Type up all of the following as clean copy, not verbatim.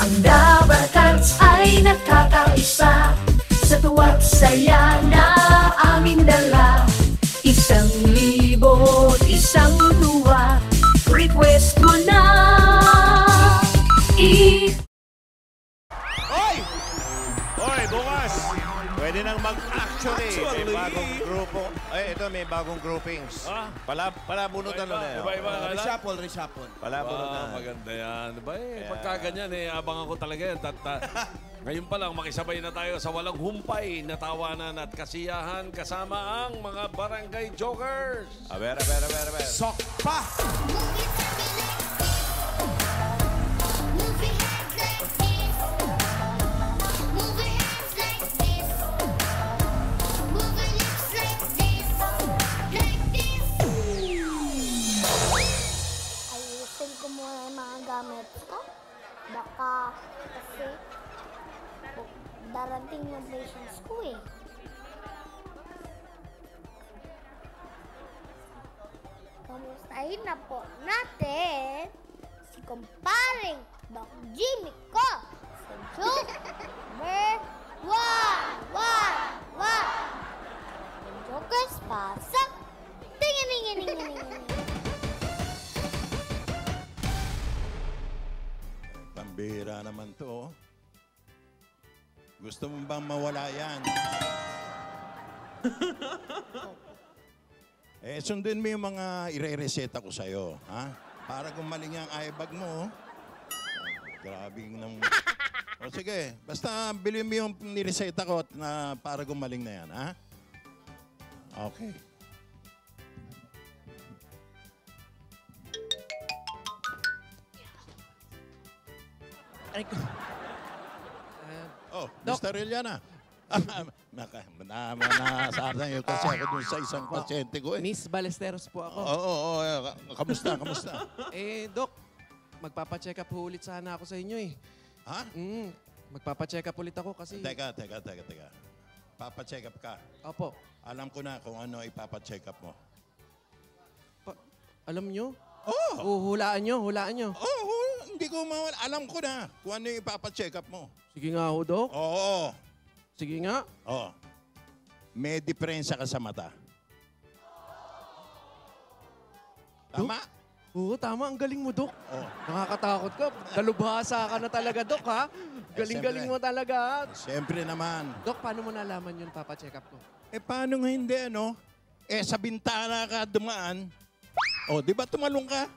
Ang Dabarkans ay nakakaisa sa tuwa't saya na aming dala. 1,000 isang tuwa, request mo na. Hoy, bukas! Pwede nang mag-actually. May bagong grupo. Ay, ito may bagong groupings. Palabunutan na yun. Iba-iba. Reshuffle. Palabunutan. Maganda yan. Diba pagka ganyan abangan ko talaga yan. Ngayon pa lang, makisabay na tayo sa walang humpay na tawanan at kasiyahan kasama ang mga Barangay Jokers. Aber. Sok pa! Ayusin ko muna yung mga gamit ko. Baka kasi darating yung patients ko eh. Kamustahin na po natin si kumparing Doc Jimmy ko sa joke number 1. Yung Jokers pasok. Tingin. Pambihira naman to. Gusto mo bang mawala yan? Sundin mo yung mga ire-reseta ko sa'yo, ha? Para gumaling ang eyebag mo. Grabing nang... O sige, basta bilhin mo yung nireseta ko na para gumaling na yan, ha? Okay. Oh, Doc. Mr. Eliana. Nasartan yun kasi ako dun sa isang pasyente ko eh. Miss Balesteros po ako. Oo. Kamusta? Doc, magpapacheck up ulit sana ako sa inyo eh. Ha? Magpapacheck up ulit ako kasi... Teka. Papacheck up ka. Opo. Alam ko na kung ano ipapacheck up mo. Alam nyo? Oh! Hulaan nyo. Hindi ko mawala. Alam ko na kung ano ipapacheck up mo. Sige nga ho, Doc. Oo. Sige nga. Oo. May diferensya ka sa mata. Tama? Oo, tama. Ang galing mo, Doc. Oo. Nakakatakot ka. Dalubhasa ka na talaga, Doc, ha? Galing-galing mo talaga, ha? Siyempre naman. Doc, paano mo nalaman yun, papacheck up ko? Paano nga hindi, ano? Sa bintana ka dumaan. Di ba tumalong ka?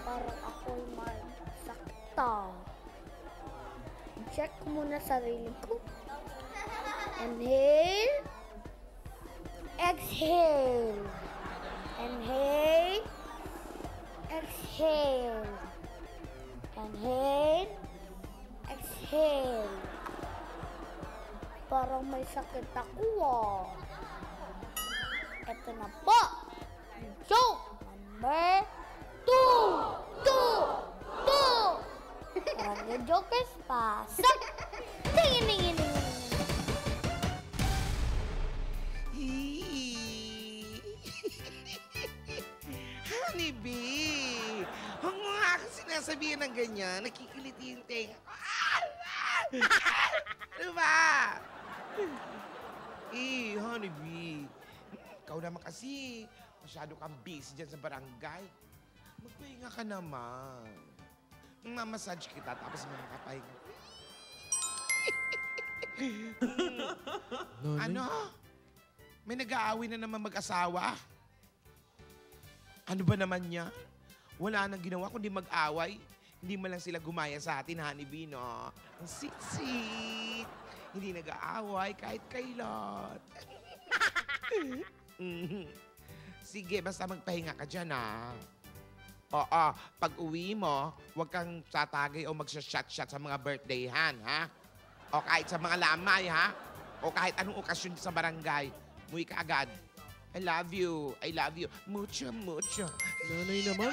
Parang ako'y may sakta. Check ko muna sarili ko. Inhale. Exhale. Inhale. Exhale. Inhale. Exhale. Parang may sakit ako Ito na po. Joke number 2. Barangay Jokers pasok. Tingin. Honeybee! Huwag mo nga ako sinasabihin ng ganyan. Nakikiliti yung tenga. Ano ba? Honeybee. Ikaw naman kasi, masyado kang busy dyan sa barangay. Magpahinga ka naman. Mamassage kita tapos makakapahinga. Ano? May nag-aaway na naman mag-asawa? Ano ba naman niya? Wala nang ginawa kundi mag-away. Hindi man lang sila gumaya sa atin, Honeybee, no? Ang sit-sit. Hindi nag-aaway kahit kailan. Sige, basta magpahinga ka dyan, ha? Oo, pag uwi mo, huwag kang tatagay o magsha-shot-shot sa mga birthdayhan, ha? O kahit sa mga lamay, ha? O kahit anong okasyon sa barangay, umuwi ka agad. I love you. I love you. Mucho, mucho. Nanay naman,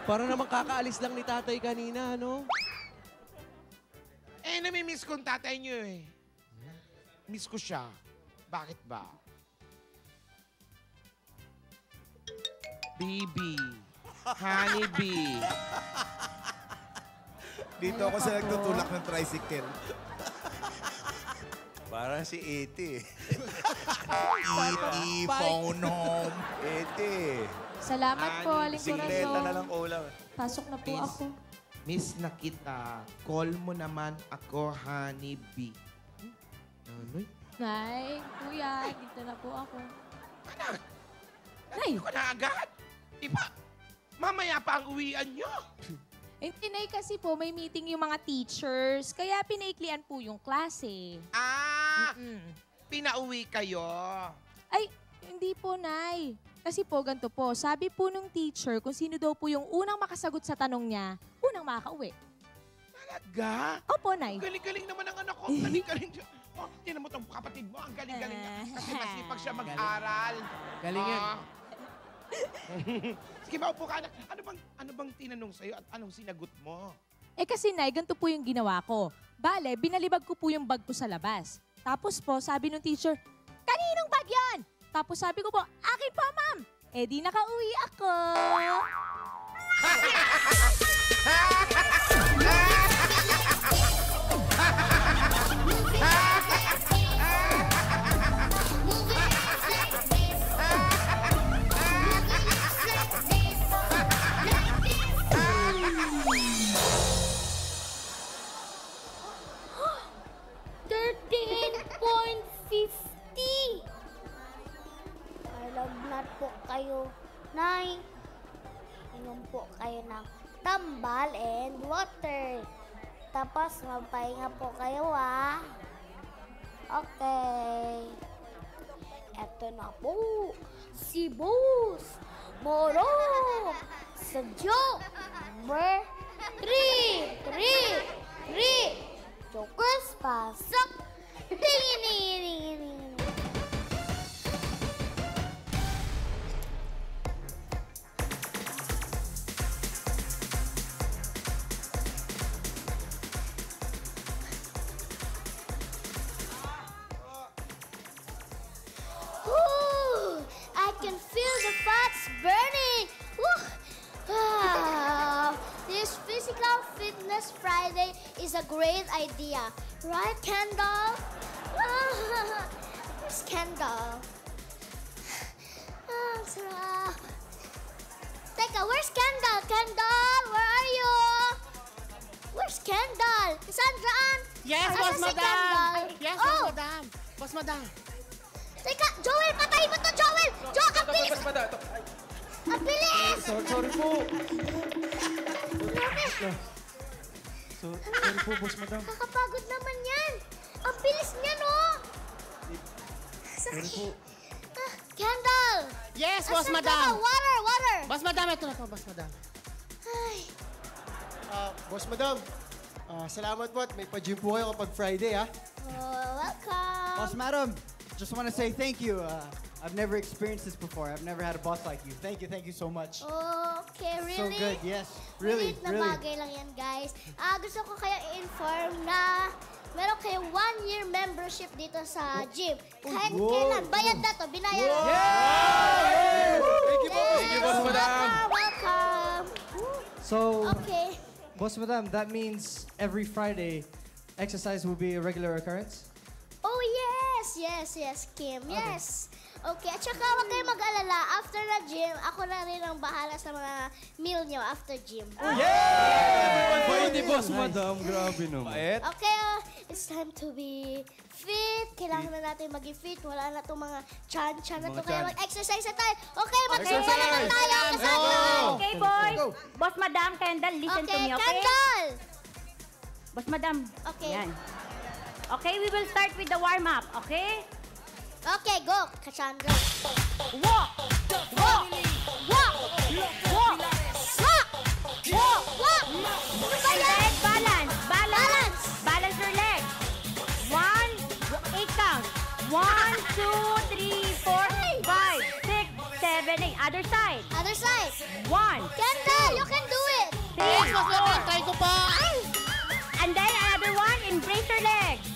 parang naman kakaalis lang ni tatay kanina, ano? Eh, namimiss ko ang tatay niyo eh. Miss ko siya. Bakit ba? Baby. Honey bee. Dito ako sa nagtutulak ng tricycle. Parang si E.T. E.T. phone home. E.T. Salamat po, Aling Bisikleta Corazon. na lang ulam. Pasok na po Miss. ako. Miss na kita. Call mo naman ako, honey bee. Nanay? Nay, kuya, dito na po ako. Anak, Nay, hindi ko na agad. Di ba? Mamaya pa ang uwian niyo. Nay, kasi po may meeting yung mga teachers, kaya pinaiklian po yung klase. Ah, Mm. pinauwi kayo. Ay, hindi po, Nay. Kasi po, ganito po, sabi po nung teacher kung sino daw po yung unang makasagot sa tanong niya, unang makakauwi. Talaga? Opo, Nay. Galing-galing naman ang anak ko. Galing-galing siya. Oh, tinan mo itong kapatid mo. Ang galing-galing niya. Kasi masipag siya mag-aral. Galing yan. Ah. Sige, maupo ka, anak. Ano bang tinanong sa'yo at anong sinagot mo? Eh kasi, Nay, ganito po yung ginawa ko. Bale, binalibag ko po yung bag ko sa labas. Tapos po, sabi nung teacher, kaninong bag yan? Tapos sabi ko po, akin po, ma'am. Eh di nakauwi ako. Lagnat po kayo, Nay. Inom po kayo ng tambal and water. Tapos magpahinga po kayo, ah. Okay. Eto na po, si Boss Moro sa joke number 3. Jokers, pasok. Ring. I can feel the fats burning. This Physical Fitness Friday is a great idea. Right, Kendall? Where's Kendall? Sarap. Teka, where's Kendall? Kendall, where are you? Where's Kendall? Cassandra Ann? Yes, Asa Boss si Madam. Kendall? Yes, Oh! Boss Madam. Boss Madam. Teka, Joel, patayin mo to, Joel! Joel, ang bilis! Ang bilis! Sorry po. Grabe. Sorry po, Boss Madam. Nakakapagod naman yan. Ang bilis niya, no? Sorry po. Kendall! Yes, Boss Asan ka Madam. ba? Water! Boss Madam, ito na po, Boss Madam. Ay, Boss Madam, salamat po at may pa-gym po kayo kapag Friday, ha? welcome. Boss Madam, just want to say thank you. I've never experienced this before. I've never had a boss like you. Thank you so much. Okay, really? So good, yes. Really, Maliit na really. bagay lang yan, guys. Gusto ko kayo i-inform na meron kayong 1-year membership dito sa gym. Kahit kailan, bayad na to, binayaran. Thank you, Thank you, Boss Madam. Welcome. So, Okay. Boss Madam, that means every Friday, exercise will be a regular occurrence? Oh, yes, Kim. Yes. Okay, at saka huwag kayo mag-alala. After na gym, ako na rin ang bahala sa mga meal nyo after gym. Pwede, Boss Madam. Grabe naman. Okay, it's time to be fit. Kailangan na natin maging fit. Wala na itong mga chan-chan na to. Kaya mag-exercise na tayo. Okay, mag-exercise na tayo. Kasama. Okay, boys. Boss Madam, Kendall, listen to me, okay? Kendall! Boss Madam. Okay. Yan. Okay, we will start with the warm-up, okay? Okay, go, Cassandra. Walk! Walk! Walk! Walk! Walk! And then balance. Balance. Balance your legs. 1, 8 count. 1, 2, 3, 4, Other side. Other side. 1, Kendall, you can do it. 3, 4. Try ko pa. And then another one, embrace your legs.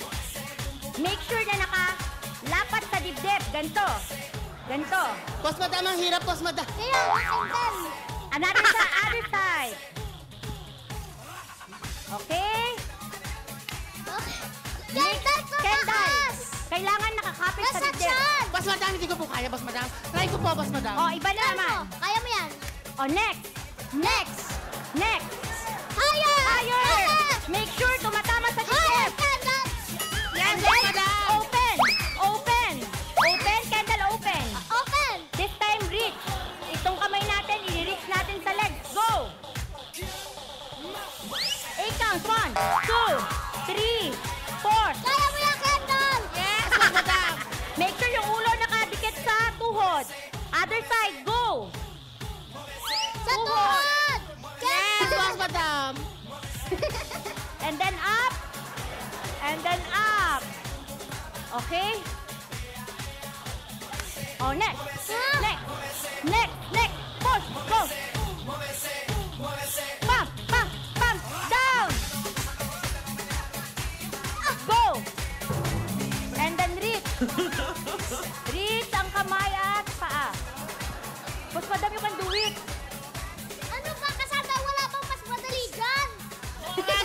Make sure na nakalapat sa dibdib. Ganto. Ganto. Boss Madam, ang hirap, Boss Madam. Kaya, Kendall. Another other side. Okay? Kendall, tumakas. Kailangan nakakapit sa Nasa dibdib. chan. Boss Madam, hindi ko po kaya, Boss Madam. Try ko po, Boss Madam. Oh, iba na naman. Kaya mo yan. Oh, next. Next. Next. Higher. Higher. Make sure tumatama sa Higher, dibdib. Kendall. Yes, Boss Madam. Open. Open. Open, Kendall, open. Open. This time, reach. Itong kamay natin, i-reach natin sa legs. Go. 8 counts. 1, 2, 3, 4. Kaya mo yan, Kendall. Yes, Boss Madam. Make sure yung ulo nakadikit sa tuhod. Other side, go. Sa tuhod. Yes, Boss Madam. And then up. And then up. Okay? Oh, next. Next. Next. Next. Push. Go. Pump. Pump. Pump. Down. Go. And then reach. Reach ang kamay at paa. Boss Madam, you can do it. Ano ba, Cassandra? Wala bang mas madali dyan?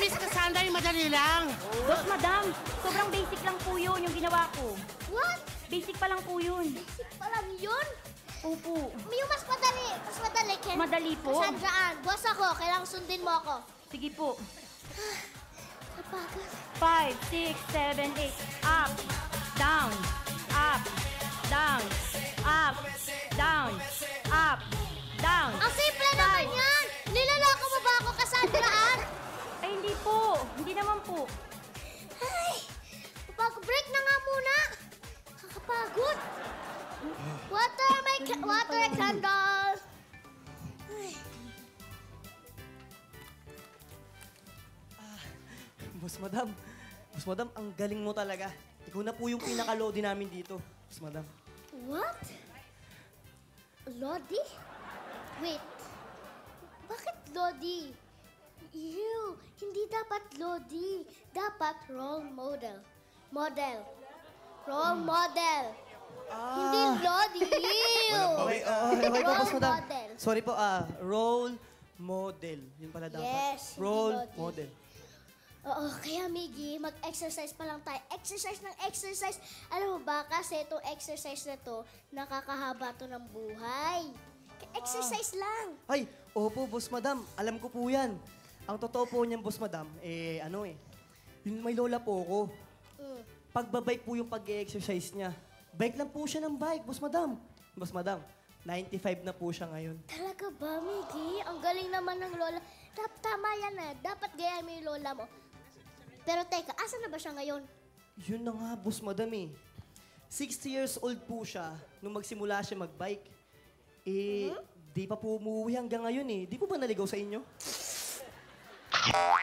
Miss Cassandra, yung madali lang. Boss Madam, sobrang basic lang po yun yung ginawa ko. What? Basic pa lang po yun. Basic pa lang yun? Opo. Yung mas madali. Mas madali, Ken. Madali po. Cassandra Ann, boss ako. Kailangan sundin mo ako. Sige po. Napagod. 5, 6, 7, 8. Up, down, up, down, up, down, up, down. Ang simple naman yan. Niloloko mo ba ako, Cassandra Ann? Ay, hindi po. Hindi naman po. Ay, break na nga muna. Kakapagod. Water, water, candle. Ay. Boss Madam, ang galing mo talaga. Ikaw na po yung pinaka-lodi namin dito, Boss Madam. What? Lodi? Wait. Bakit Lodi? Ew, hindi dapat Lodi. Dapat role model. Model. Role model. Hindi Lodi. Ew. Okay po, Boss Madam. model. Sorry po, role model. Yun pala dapat. Yes, hindi Role Lodi. model. Oo, kaya Miggy, mag-exercise pa lang tayo. Exercise ng exercise. Alam mo ba, kasi itong exercise na to, nakakahaba to ng buhay. Exercise lang. Ay, opo, Boss Madam. Alam ko po yan. Ang totoo po niyan, Boss Madam, yung may lola po ako. Pagbabike po yung pag-exercise niya. Bike lang po siya ng bike, Boss Madam. Boss Madam, 95 na po siya ngayon. Talaga ba, Miggy? Ang galing naman ng lola. Tama yan na. Dapat gayahin mo yung lola mo. Pero teka, asa na ba siya ngayon? Yun na nga, Boss Madam 60 years old po siya nung magsimula siya mag-bike. Di pa po umuwi hanggang ngayon Di po ba naligaw sa inyo? Hey!